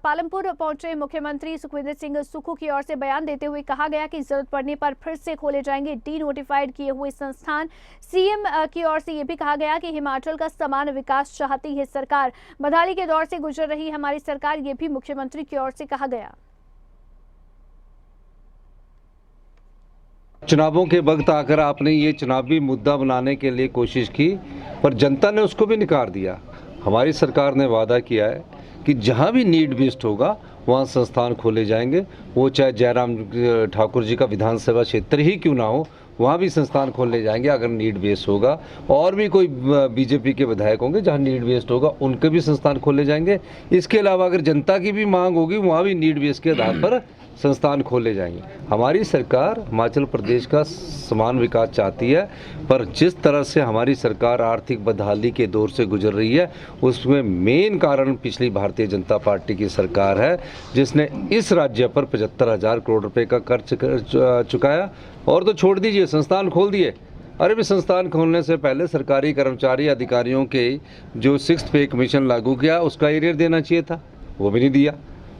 पालमपुर पहुंचे मुख्यमंत्री सुखविंदर सिंह सुक्खू की ओर से बयान देते हुए कहा गया कि जरूरत पड़ने पर फिर से खोले जाएंगे डी नोटिफाइड किए हुए संस्थान। सीएम की ओर से यह भी कहा गया कि हिमाचल का समान विकास चाहती है सरकार, बदहाली के दौर से गुजर रही हमारी सरकार, ये भी मुख्यमंत्री की ओर से कहा गया। चुनावों के वक्त आकर आपने ये चुनावी मुद्दा बनाने के लिए कोशिश की, पर जनता ने उसको भी नकार दिया। हमारी सरकार ने वादा किया है कि जहाँ भी नीड बेस्ड होगा वहाँ संस्थान खोले जाएंगे, वो चाहे जयराम ठाकुर जी का विधानसभा क्षेत्र ही क्यों ना हो, वहाँ भी संस्थान खोले जाएंगे अगर नीड बेस्ड होगा। और भी कोई बीजेपी के विधायक होंगे जहाँ नीड बेस्ड होगा उनके भी संस्थान खोले जाएंगे। इसके अलावा अगर जनता की भी मांग होगी वहाँ भी नीड बेस्ड के आधार पर संस्थान खोले जाएंगे। हमारी सरकार हिमाचल प्रदेश का समान विकास चाहती है, पर जिस तरह से हमारी सरकार आर्थिक बदहाली के दौर से गुजर रही है उसमें मेन कारण पिछली भारतीय जनता पार्टी की सरकार है, जिसने इस राज्य पर 75,000 करोड़ रुपए का खर्च चुकाया। और तो छोड़ दीजिए, संस्थान खोल दिए। अरे भी संस्थान खोलने से पहले सरकारी कर्मचारी अधिकारियों के जो 6th पे कमीशन लागू किया उसका एरियर देना चाहिए था, वो भी नहीं दिया।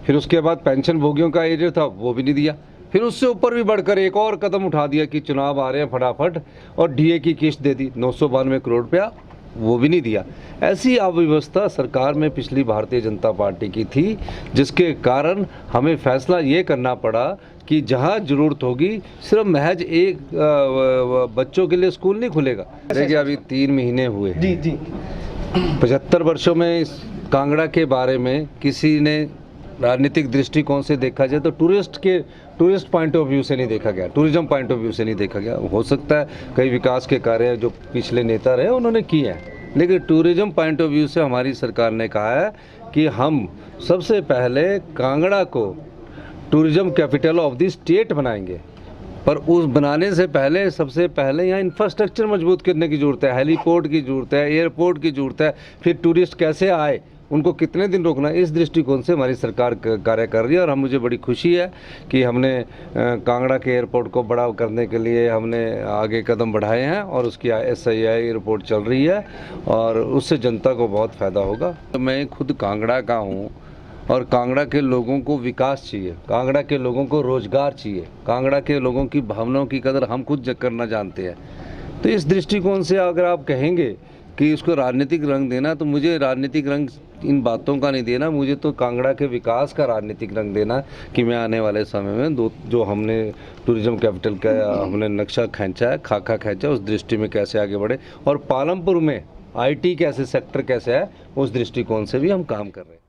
फिर उसके बाद पेंशन भोगियों का एरियर था, वो भी नहीं दिया। फिर उससे ऊपर भी बढ़कर एक और कदम उठा दिया कि चुनाव आ रहे हैं फटाफट और डीए की किस्त दे दी 992 करोड़ रुपया, वो भी नहीं दिया। ऐसी अव्यवस्था सरकार में पिछली भारतीय जनता पार्टी की थी, जिसके कारण हमें फैसला ये करना पड़ा कि जहाँ जरूरत होगी सिर्फ महज एक बच्चों के लिए स्कूल नहीं खुलेगा। देखिए अभी 3 महीने हुए जी 75 वर्षों में कांगड़ा के बारे में किसी ने राजनीतिक दृष्टिकोण से देखा जाए तो टूरिस्ट पॉइंट ऑफ व्यू से नहीं देखा गया, टूरिज्म पॉइंट ऑफ व्यू से नहीं देखा गया। हो सकता है कई विकास के कार्य जो पिछले नेता रहे उन्होंने किए हैं, लेकिन टूरिज्म पॉइंट ऑफ व्यू से हमारी सरकार ने कहा है कि हम सबसे पहले कांगड़ा को tourism capital of the state बनाएंगे। पर उस बनाने से पहले सबसे पहले यहाँ इंफ्रास्ट्रक्चर मजबूत करने की ज़रूरत है, हेलीपोर्ट की ज़रूरत है, एयरपोर्ट की ज़रूरत है। फिर टूरिस्ट कैसे आए, उनको कितने दिन रोकना है, इस दृष्टिकोण से हमारी सरकार कार्य कर रही है। और हम मुझे बड़ी खुशी है कि हमने कांगड़ा के एयरपोर्ट को बड़ा करने के लिए हमने आगे कदम बढ़ाए हैं और उसकी SII एयरपोर्ट चल रही है और उससे जनता को बहुत फ़ायदा होगा। मैं खुद कांगड़ा का हूँ और कांगड़ा के लोगों को विकास चाहिए, कांगड़ा के लोगों को रोजगार चाहिए, कांगड़ा के लोगों की भावनाओं की कदर हम खुद करना जानते हैं। तो इस दृष्टिकोण से अगर आप कहेंगे कि इसको राजनीतिक रंग देना, तो मुझे राजनीतिक रंग इन बातों का नहीं देना, मुझे तो कांगड़ा के विकास का राजनीतिक रंग देना कि मैं आने वाले समय में जो हमने टूरिज्म कैपिटल का हमने नक्शा खींचा है, खाका खींचा, उस दृष्टि में कैसे आगे बढ़े और पालमपुर में IT कैसे सेक्टर कैसे है उस दृष्टिकोण से भी हम काम कर रहे हैं।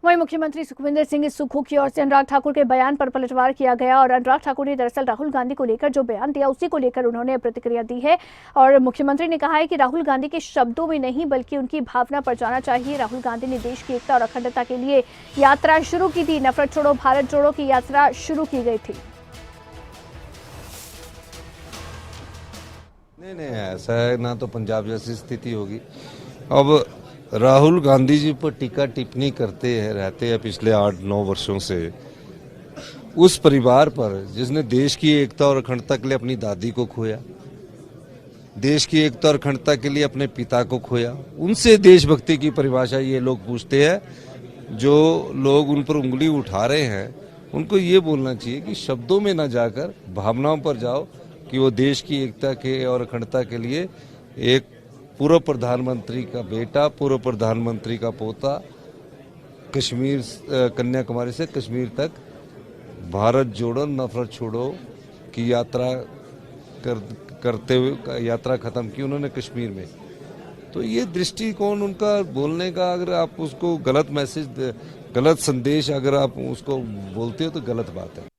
वहीं मुख्यमंत्री सुखविंदर सिंह सुक्खू की ओर से अनुराग ठाकुर के बयान पर पलटवार किया गया और अनुराग ठाकुर ने दरअसल राहुल गांधी को लेकर जो बयान दिया उसी को लेकर उन्होंने प्रतिक्रिया दी है। और मुख्यमंत्री ने कहा है कि राहुल गांधी के शब्दों में नहीं बल्कि उनकी भावना पर जाना चाहिए। राहुल गांधी ने देश की एकता और अखंडता के लिए यात्रा शुरू की थी, नफरत छोड़ो भारत जोड़ो की यात्रा शुरू की गई थी। नहीं ऐसा है ना, तो पंजाब जैसी स्थिति होगी। अब राहुल गांधी जी पर टीका टिप्पणी करते रहते हैं पिछले 8-9 वर्षों से उस परिवार पर जिसने देश की एकता और अखंडता के लिए अपनी दादी को खोया, देश की एकता और अखंडता के लिए अपने पिता को खोया। उनसे देशभक्ति की परिभाषा ये लोग पूछते हैं। जो लोग उन पर उंगली उठा रहे हैं उनको ये बोलना चाहिए कि शब्दों में ना जाकर भावनाओं पर जाओ कि वो देश की एकता के और अखंडता के लिए एक पूर्व प्रधानमंत्री का बेटा, पूर्व प्रधानमंत्री का पोता, कश्मीर कन्याकुमारी से कश्मीर तक भारत जोड़ो नफरत छोड़ो की यात्रा करते हुए यात्रा खत्म की उन्होंने कश्मीर में। तो ये दृष्टिकोण उनका बोलने का, अगर आप उसको गलत मैसेज, गलत संदेश अगर आप उसको बोलते हो तो गलत बात है।